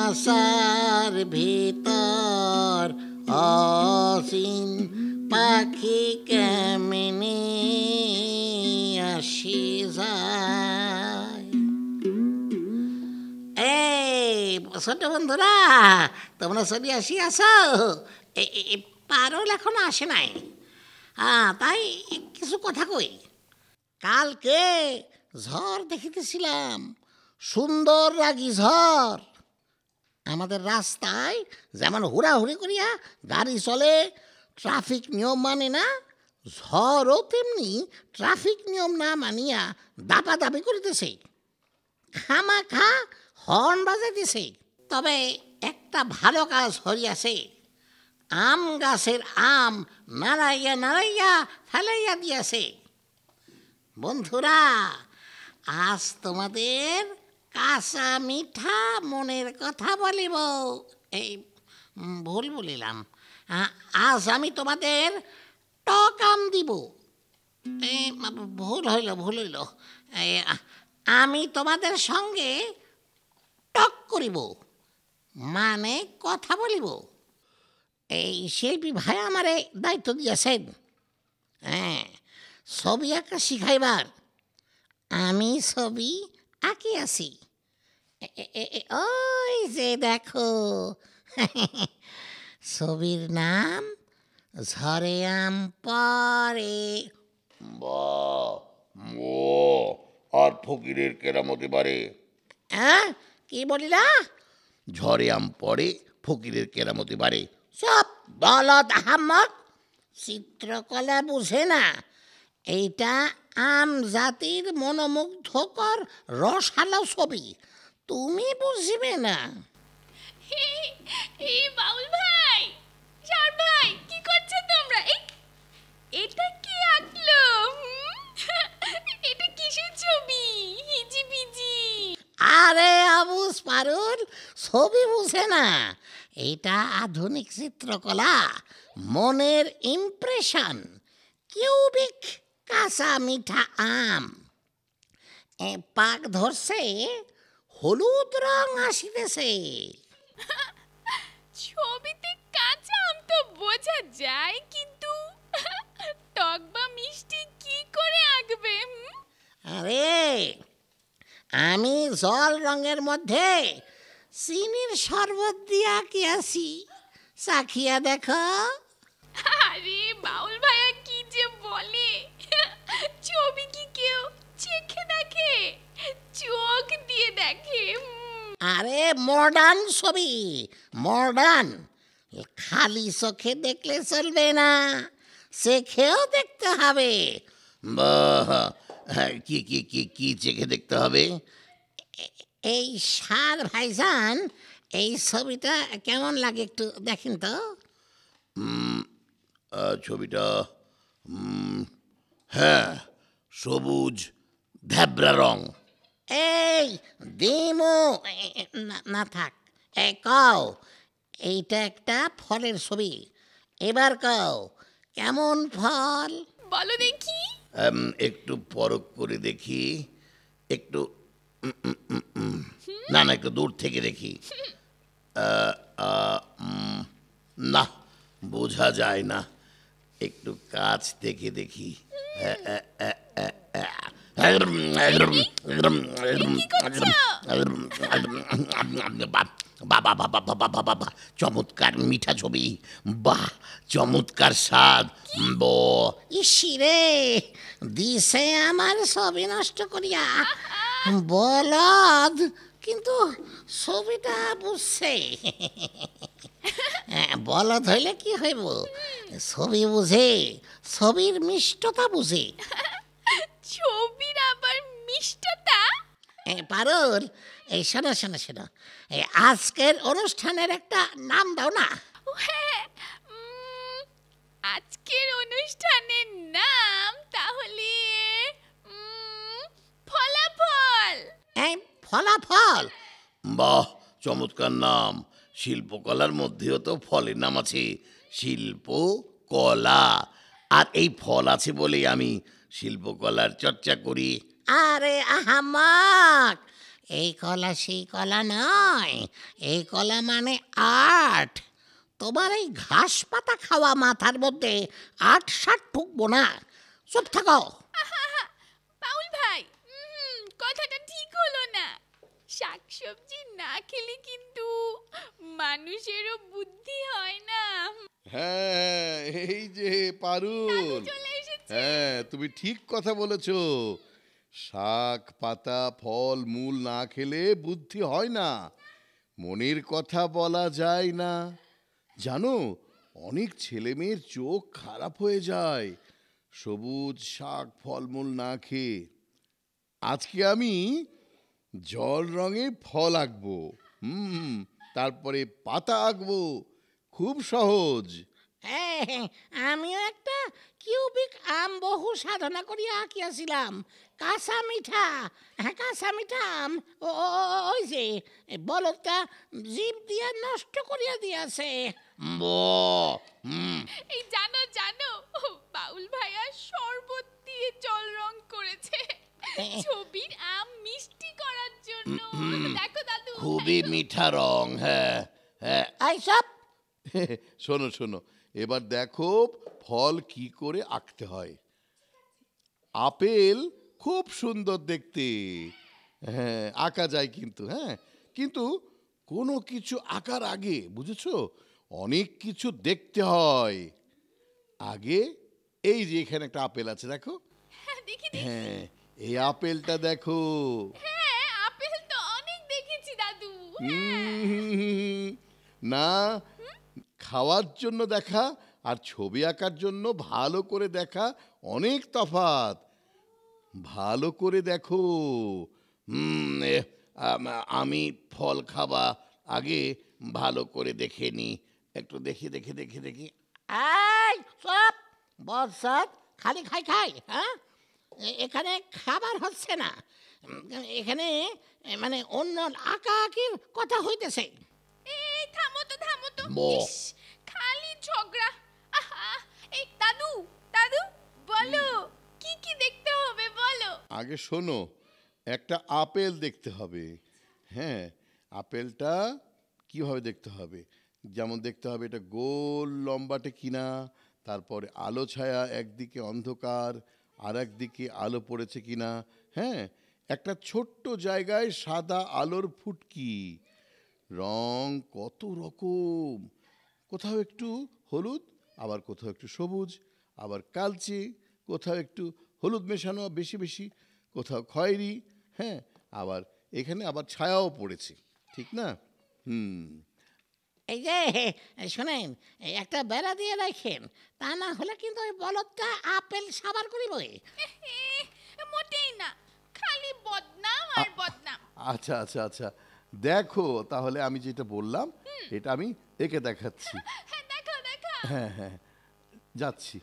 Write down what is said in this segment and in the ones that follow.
কাঁসার ভিতর অসীম পাখি কেমনে আসি যায়। এই ছোট বন্ধুরা, তোমরা চলে আসি আসো। পারুল এখনো আসে নাই। তাই কিছু কথা কই। কালকে ঝড় দেখিতেছিলাম, সুন্দর রাগী ঝড়। আমাদের রাস্তায় যেমন হুড়াহুড়ি করিয়া গাড়ি চলে, ট্রাফিক নিয়ম মানে না, ঝড়ও তেমনি ট্রাফিক নিয়ম না মানিয়া দাপাদাপি করিতেছে, খামাখা হর্ন বাজাইতেছে। তবে একটা ভালো কাজ হইয়াছে, আম গাছের আম নাড়াইয়া নাড়াইয়া ফেলাইয়া দিয়াছে। বন্ধুরা, আজ তোমাদের কাঁচা মিঠা মনের কথা বলিব। এই ভুল বলিলাম, আজ আমি তোমাদের টক আম দিব। এই ভুল হইল। আমি তোমাদের সঙ্গে টক করিব, মানে কথা বলিব। এই শিল্পী ভাই আমারে দায়িত্ব দিয়েছেন, ছবি আঁকা শিখাইবার। আমি ছবি আঁকি আছি। ওই যে দেখো, ছবির নাম ঝরে আম পরে। আর ফকিরের কেরামতি বাড়ে। কি বলিলা? ঝরে আম পড়ে, ফকিরের কেরামতি বাড়ে। সব বলদ আহাম্মক, চিত্রকলা বুঝে না। এইটা আম জাতির মনোমুগ্ধকর রসালো ছবি, তুমি বুঝিবে না। এই বাউল ভাই, চার ভাই, কি করছো তোমরা? এটা কি আঁকলো? এটা কিসের ছবি? হিজিবিজি। আরে আবুস পারুল, ছবি বুঝে না। এটা আধুনিক চিত্রকলা, মনের ইমপ্রেশন, কিউবিক কাঁচা মিঠা আম। পাক ধরছে, হলুদ রং আসিতেছে। ছবিতে কাঁচা আম তো বোঝা যায়, কিন্তু টক বা মিষ্টি কি করে আঁকবে? আরে আমি জল রঙের মধ্যে চিনির শরবত দিয়ে আঁকিয়াছি, চাখিয়া দেখো। আরে বাউল ভাইয়া কি যে বলে, ছবি কি কেউ চেখে দেখে? চোখ দিয়ে দেখে। আরে মডার্ন ছবি, মডার্ন। খালি চোখে দেখলে চলবে না, চেখেও দেখতে হবে। বাহ, কি কি কি কি চেখে দেখতে হবে? এই সার ভাইজান, এই ছবিটা কেমন লাগে একটু দেখেন তো। ছবিটা হ্যাঁ, সবুজ ধ্যাবরা রং। এই দিমু না থাক, কও এইটা একটা ফলের ছবি। এবার কও কেমন ফল? বলো দেখি। একটু পরখ করে দেখি, একটু না না, একটু দূর থেকে দেখি। না, বোঝা যায় না, একটু কাছ থেকে দেখি। বাবা বাবা বাবা বাবা, চমৎকার মিঠা ছবি, বাহ চমৎকার স্বাদ। ইসিরে দিছে আমার ছবি নষ্ট করিয়া। বলদ, কিন্তু ছবিটা বুঝছে। বলদ হইলে কি হইব, ছবি বুঝে, ছবির মিষ্টতা বুঝে। ছবির আবার মিষ্টতা? পারুল, এই শোনো শোনো শোনো, আজকের অনুষ্ঠানের একটা নাম দাও না। হ্যাঁ, আজকের অনুষ্ঠানের নাম তাহলে ফলাফল। ফলাফল? বাহ, চমৎকার নাম। শিল্পকলার মধ্যেও তো ফলের নাম আছে, শিল্প কলা। আর এই ফল আছে বলেই আমি শিল্পকলার চর্চা করি। আরে আহাম্মক, এই কলা সেই কলা নয়, এই কলা মানে আট। তোমার এই ঘাস পাতা খাওয়া মাথার মধ্যে আট ষাট ঢুকবো না, চুপ থাকো। বাউল ভাই, কথাটা ঠিক হলো না। শাকসবজি না খেলে কিন্তু মানুষেরও বুদ্ধি হয় না। হ্যাঁ, এই যে পারুল, চলে এসেছে। হ্যাঁ তুমি ঠিক কথা বলেছো। শাক পাতা ফল মূল না খেলে বুদ্ধি হয় না, মনের কথা বলা যায় না। জানো, অনেক ছেলে মেয়ের চোখ খারাপ হয়ে যায় সবুজ শাক ফলমূল না খেয়ে। আজকে আমি জল রঙে ফল আঁকবো, তারপরে পাতা আঁকবো, খুব সহজ। হ্যাঁ, আমিও একটা কিউবিক আম বহু সাধনা করিয়া আঁকিয়াছিলাম। কাঁচা মিঠা, হ্যাঁ কাঁচা মিঠা আম, ওই যে বলদটা জীব দিয়া নষ্ট করিয়া দিয়াছে। এই জানো জানো, বাউল ভাইয়া শরবত দিয়ে জল রং করেছে ছবির আম মিষ্টি করার জন্য। দেখো দাদু, খুবই মিঠা রং। হ্যাঁ হ্যাঁ, এইসব শোনো শোনো, এবার দেখো ফল কি করে আঁকতে হয়। আপেল খুব সুন্দর দেখতে, হ্যাঁ আঁকা যায় কিন্তু, হ্যাঁ কিন্তু কোনো কিছু আঁকার আগে বুঝেছো অনেক কিছু দেখতে হয়। আগে এই যে এখানে একটা আপেল আছে দেখো, দেখি হ্যাঁ এই আপেলটা দেখো। হ্যাঁ, আপেল তো অনেক দেখেছি দাদু। না, খাওয়ার জন্য দেখা আর ছবি আঁকার জন্য ভালো করে দেখা অনেক তফাৎ। ভালো করে দেখো। আমি ফল খাবা আগে ভালো করে দেখে নি, একটু দেখি দেখি দেখি দেখি। এই সব বৎসত খালি খাই খাই, হ্যাঁ এখানে খাবার হচ্ছে না, এখানে মানে অন্য আঁকা আঁকির কথা হইতেছে। এই থামো তো থামো তো, বো। ইস, খালি ঝগড়া। আহা, এই দাদু দাদু বলো, কি কি দেখতে হবে বলো। আগে শোনো, একটা আপেল দেখতে হবে। হ্যাঁ, আপেলটা কিভাবে দেখতে হবে, যেমন দেখতে হবে এটা গোল লম্বাটে কিনা, তারপরে আলো ছায়া একদিকে অন্ধকার আর একদিকে আলো পড়েছে কিনা। হ্যাঁ, একটা ছোট্ট জায়গায় সাদা আলোর ফুটকি, রং কত রকম, কোথাও একটু হলুদ, আবার কোথাও একটু সবুজ, আবার কালচে, কোথাও একটু হলুদ মেশানো বেশি বেশি, কোথাও খয়েরি। হ্যাঁ, আবার এখানে আবার ছায়াও পড়েছে, ঠিক না? এই যে শোনেন, একটা বেড়া দিয়ে রাখেন, তা না হলে কিন্তু ওই বলদটা আপেল সাবার করিবই। মোটেই না, খালি বদনাম আর বদনাম। আচ্ছা আচ্ছা আচ্ছা, দেখো তাহলে আমি যেটা বললাম এটা আমি একে দেখাচ্ছি। হ্যাঁ দেখো দেখো। হ্যাঁ হ্যাঁ, যাচ্ছি।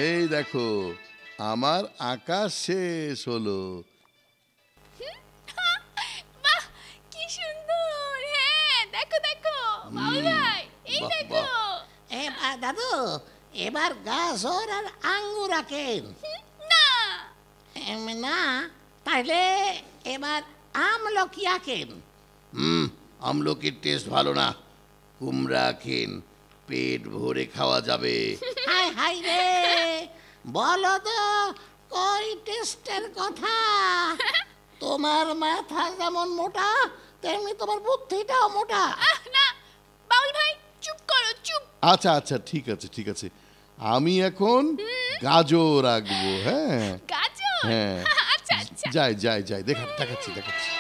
এই দেখো আমার আঁকা শেষ হলো। বাহ, কি সুন্দর! হ্যাঁ, দেখো দেখো বাউল ভাই, এই বাহ, দেখো। দাদু, এবার গাজর আর আঙ্গুর আঁকেন। না, না, তাহলে এবার আমলকি আঁকেন। আমলকির টেস্ট ভালো না, কুমড়া খেন, পেট ভরে খাওয়া যাবে। হাই হাই রে, বলো তো কই টেস্টের কথা? তোমার মাথা যেমন মোটা, তেমনি তোমার বুদ্ধিটাও মোটা। না বাউল ভাই, চুপ করো, চুপ। আচ্ছা আচ্ছা, ঠিক আছে ঠিক আছে, আমি এখন গাজর আঁকবো। হ্যাঁ গাজর? হ্যাঁ, আচ্ছা আচ্ছা। যাই যাই যাই, দেখাচ্ছি দেখাচ্ছি।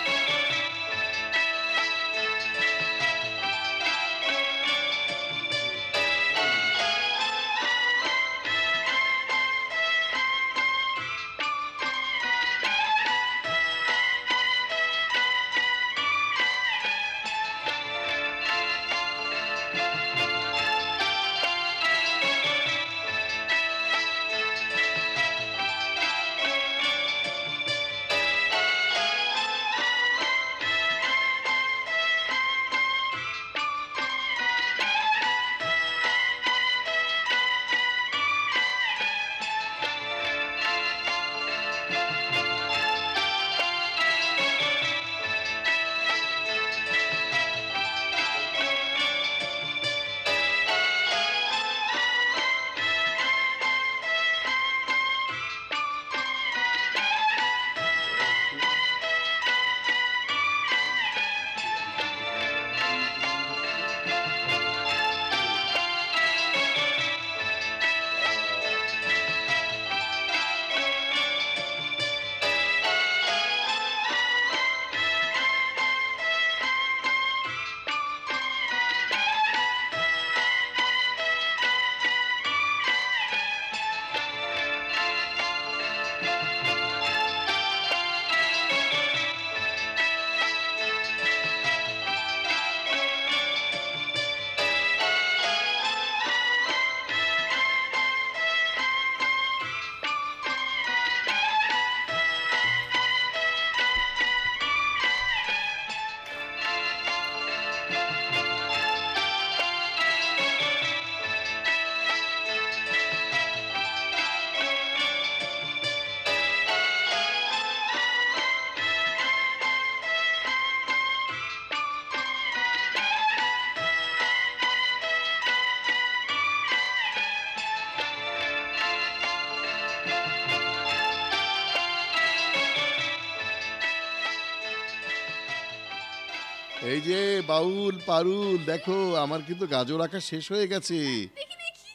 এই যে বাউল পারুল, দেখো আমার কিন্তু গাজর আঁকা শেষ হয়ে গেছে। দেখি দেখি।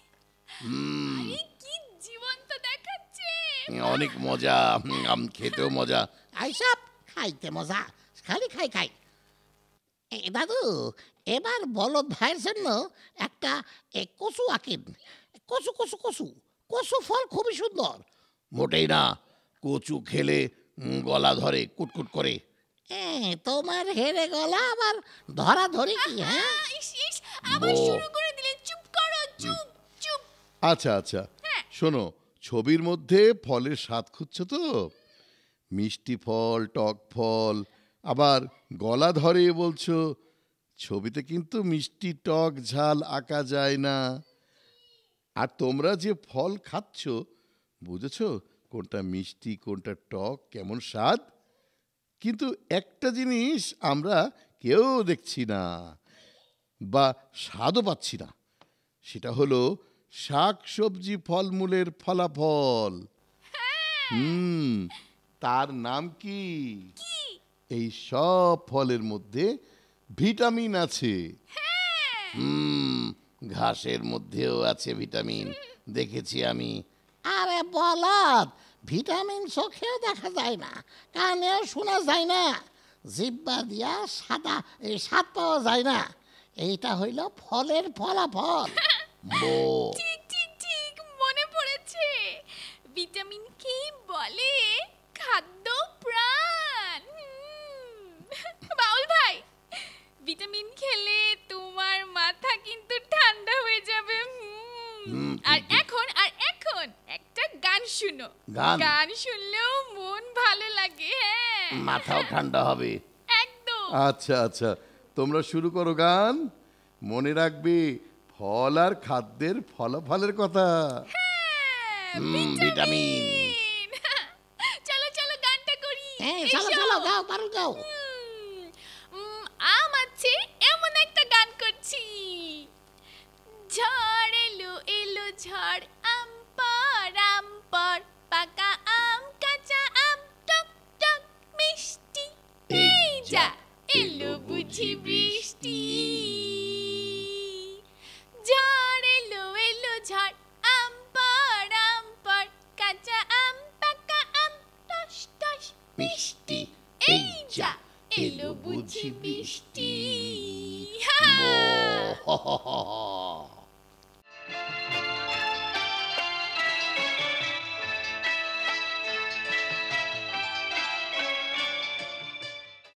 আরে কি জীবন্ত দেখাচ্ছে! অনেক মজা, খেতেও মজা। এইসব খাইতে মজা, খালি খাই। দাদু, এবার বলদ ভাইয়ের জন্য একটা কচু আঁকেন। কচু কচু কচু কচু ফল খুবই সুন্দর। মোটেই না, কচু খেলে গলা ধরে, কুটকুট করে। তোমার হেরে গলা আবার ধরা ধরি কি? হ্যাঁ, ইস ইস, আবার বো। শুরু করে দিলে, চুপ করো, চুপ চুপ। আচ্ছা আচ্ছা, শোনো, ছবির মধ্যে ফলের স্বাদ খুঁজছো তো? মিষ্টি ফল, টক ফল, আবার গলা ধরে বলছো। ছবিতে কিন্তু মিষ্টি, টক, ঝাল আঁকা যায় না। আর তোমরা যে ফল খাচ্ছ, বুঝেছো কোনটা মিষ্টি, কোনটা টক, কেমন স্বাদ? কিন্তু একটা জিনিস আমরা কেউ দেখছি না বা স্বাদও পাচ্ছি না, সেটা হলো শাক সবজি ফলমূলের ফলাফল। তার নাম কি? এই সব ফলের মধ্যে ভিটামিন আছে। ঘাসের মধ্যেও আছে ভিটামিন, দেখেছি আমি। আরে বলদ, ভিটামিন চোখেও দেখা যায় না, কানেও শোনা যায় না, জিহ্বা দিয়া স্বাদ পাওয়া যায় না। এইটা হইল ফলের ফলাফল। ঠিক ঠিক ঠিক, মনে পড়েছে। ভিটামিন কি বলে? খাদ্য প্রাণ। বাউল ভাই, ভিটামিন খেলে তোমার মাথা কিন্তু ঠান্ডা হয়ে যাবে। আর এখন গান গান শুনলেও মন ভালো লাগে। হ্যাঁ, মাথাও ঠান্ডা হবে। একদম। আচ্ছা আচ্ছা, তোমরা শুরু করো গান। মনে রাখবে ফল আর খাদ্যের ফলাফলের কথা। ভিটামিন। চলো চলো গানটা করি। হ্যাঁ চলো এসো। চলো গাও পারুল গাও। আম আছে এমন একটা গান করছি। ঝড় এলো এলো ঝড়, আম পর পাকা আম কাঁচা আম টক টক মিষ্টি। এই যা এলো বুঝি বৃষ্টি। ঝড় এলো এলো ঝড়, আম পর কাঁচা আম পাকা আম টস টস মিষ্টি। এই যা এলো বুঝি বৃষ্টি। ও